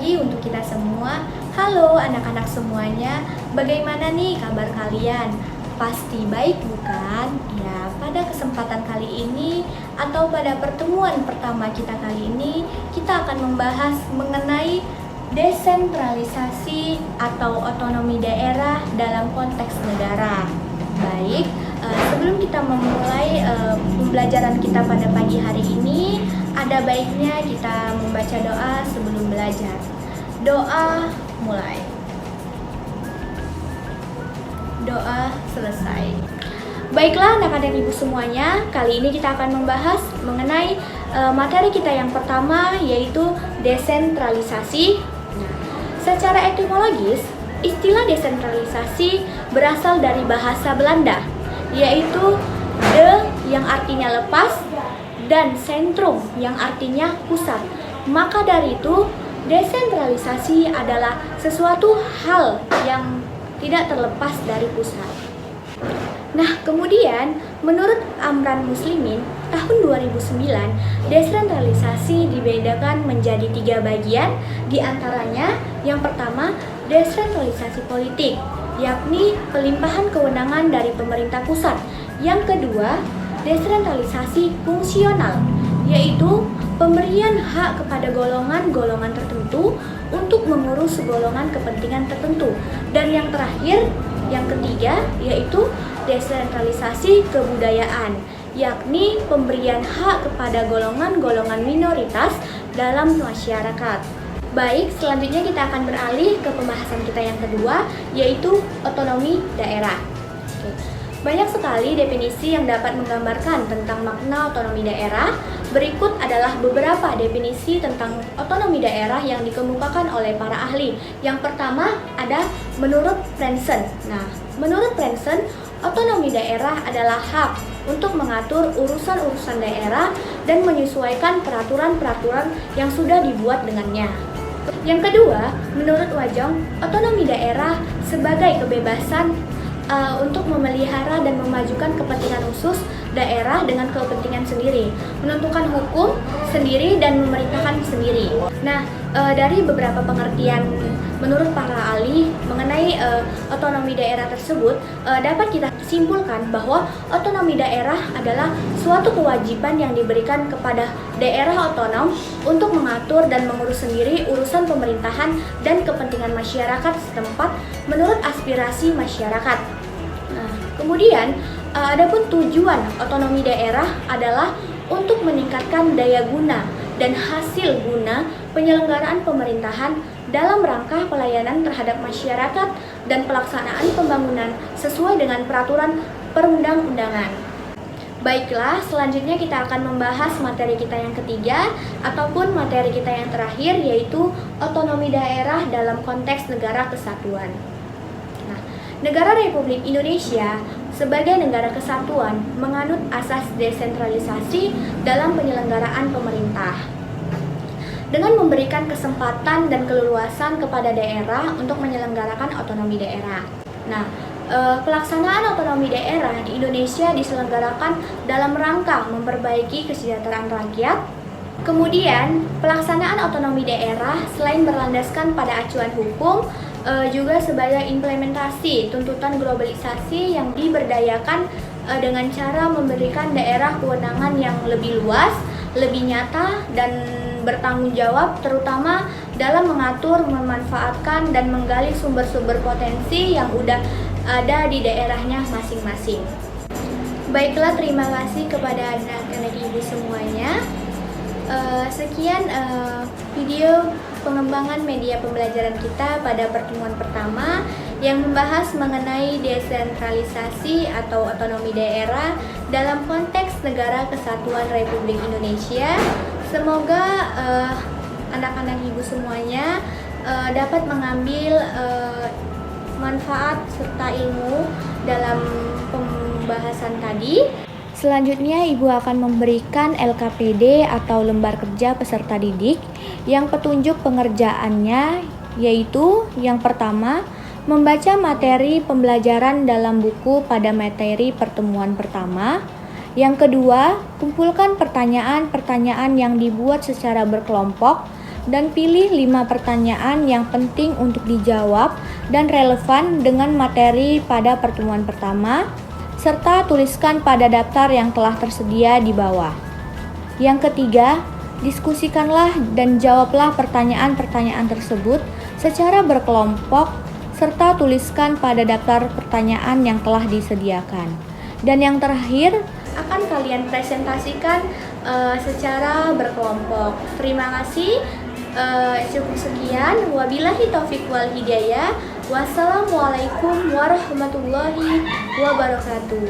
pagi untuk kita semua. Halo anak-anak semuanya, bagaimana nih kabar kalian? Pasti baik bukan? Ya, pada kesempatan kali ini atau pada pertemuan pertama kita kali ini, kita akan membahas mengenai desentralisasi atau otonomi daerah dalam konteks negara. Baik, sebelum kita memulai pembelajaran kita pada pagi hari ini, ada baiknya kita membaca doa sebelum belajar. Doa mulai. Doa selesai. Baiklah anak-anak ibu semuanya, kali ini kita akan membahas mengenai materi kita yang pertama, yaitu desentralisasi. Nah, secara etimologis, istilah desentralisasi berasal dari bahasa Belanda, yaitu de yang artinya lepas dan sentrum yang artinya pusat. Maka dari itu, desentralisasi adalah sesuatu hal yang tidak terlepas dari pusat. Nah, kemudian menurut Amran Muslimin tahun 2009, desentralisasi dibedakan menjadi 3 bagian, diantaranya yang pertama desentralisasi politik, yakni pelimpahan kewenangan dari pemerintah pusat. Yang kedua, desentralisasi fungsional, yaitu pemberian hak kepada golongan-golongan tertentu untuk mengurus golongan kepentingan tertentu. Dan yang terakhir, yang ketiga, yaitu desentralisasi kebudayaan, yakni pemberian hak kepada golongan-golongan minoritas dalam masyarakat. Baik, selanjutnya kita akan beralih ke pembahasan kita yang kedua, yaitu otonomi daerah. Banyak sekali definisi yang dapat menggambarkan tentang makna otonomi daerah. Berikut adalah beberapa definisi tentang otonomi daerah yang dikemukakan oleh para ahli. Yang pertama ada menurut Frenssen. Nah, menurut Frenssen, otonomi daerah adalah hak untuk mengatur urusan-urusan daerah dan menyesuaikan peraturan-peraturan yang sudah dibuat dengannya. Yang kedua, menurut Wajong, otonomi daerah sebagai kebebasan untuk memelihara dan memajukan kepentingan khusus daerah dengan kepentingan sendiri, menentukan hukum sendiri dan memerintahkan sendiri. Nah, dari beberapa pengertian menurut para ahli mengenai otonomi daerah tersebut, dapat kita simpulkan bahwa otonomi daerah adalah suatu kewajiban yang diberikan kepada daerah otonom untuk mengatur dan mengurus sendiri urusan pemerintahan dan kepentingan masyarakat setempat menurut aspirasi masyarakat. Nah, kemudian adapun tujuan otonomi daerah adalah untuk meningkatkan daya guna dan hasil guna penyelenggaraan pemerintahan dalam rangka pelayanan terhadap masyarakat dan pelaksanaan pembangunan sesuai dengan peraturan perundang-undangan. Baiklah, selanjutnya kita akan membahas materi kita yang ketiga ataupun materi kita yang terakhir, yaitu otonomi daerah dalam konteks negara kesatuan. Nah, negara Republik Indonesia sebagai negara kesatuan menganut asas desentralisasi dalam penyelenggaraan pemerintah, dengan memberikan kesempatan dan keleluasan kepada daerah untuk menyelenggarakan otonomi daerah. Nah, pelaksanaan otonomi daerah di Indonesia diselenggarakan dalam rangka memperbaiki kesejahteraan rakyat. Kemudian, pelaksanaan otonomi daerah selain berlandaskan pada acuan hukum, juga sebagai implementasi tuntutan globalisasi yang diberdayakan dengan cara memberikan daerah kewenangan yang lebih luas, lebih nyata, dan bertanggung jawab, terutama dalam mengatur, memanfaatkan, dan menggali sumber-sumber potensi yang udah ada di daerahnya masing-masing. Baiklah, terima kasih kepada anak-anak ibu semuanya. Sekian video pengembangan media pembelajaran kita pada pertemuan pertama yang membahas mengenai desentralisasi atau otonomi daerah dalam konteks Negara Kesatuan Republik Indonesia. Semoga anak-anak ibu semuanya dapat mengambil manfaat serta ilmu dalam pembahasan tadi. Selanjutnya, Ibu akan memberikan LKPD atau lembar kerja peserta didik yang petunjuk pengerjaannya, yaitu yang pertama, membaca materi pembelajaran dalam buku pada materi pertemuan pertama. Yang kedua, kumpulkan pertanyaan-pertanyaan yang dibuat secara berkelompok dan pilih 5 pertanyaan yang penting untuk dijawab dan relevan dengan materi pada pertemuan pertama, serta tuliskan pada daftar yang telah tersedia di bawah. Yang ketiga, diskusikanlah dan jawablah pertanyaan-pertanyaan tersebut secara berkelompok, serta tuliskan pada daftar pertanyaan yang telah disediakan. Dan yang terakhir, akan kalian presentasikan secara berkelompok. Terima kasih. Cukup sekian. Wabillahi taufiq wal hidayah. Wassalamualaikum warahmatullahi wabarakatuh.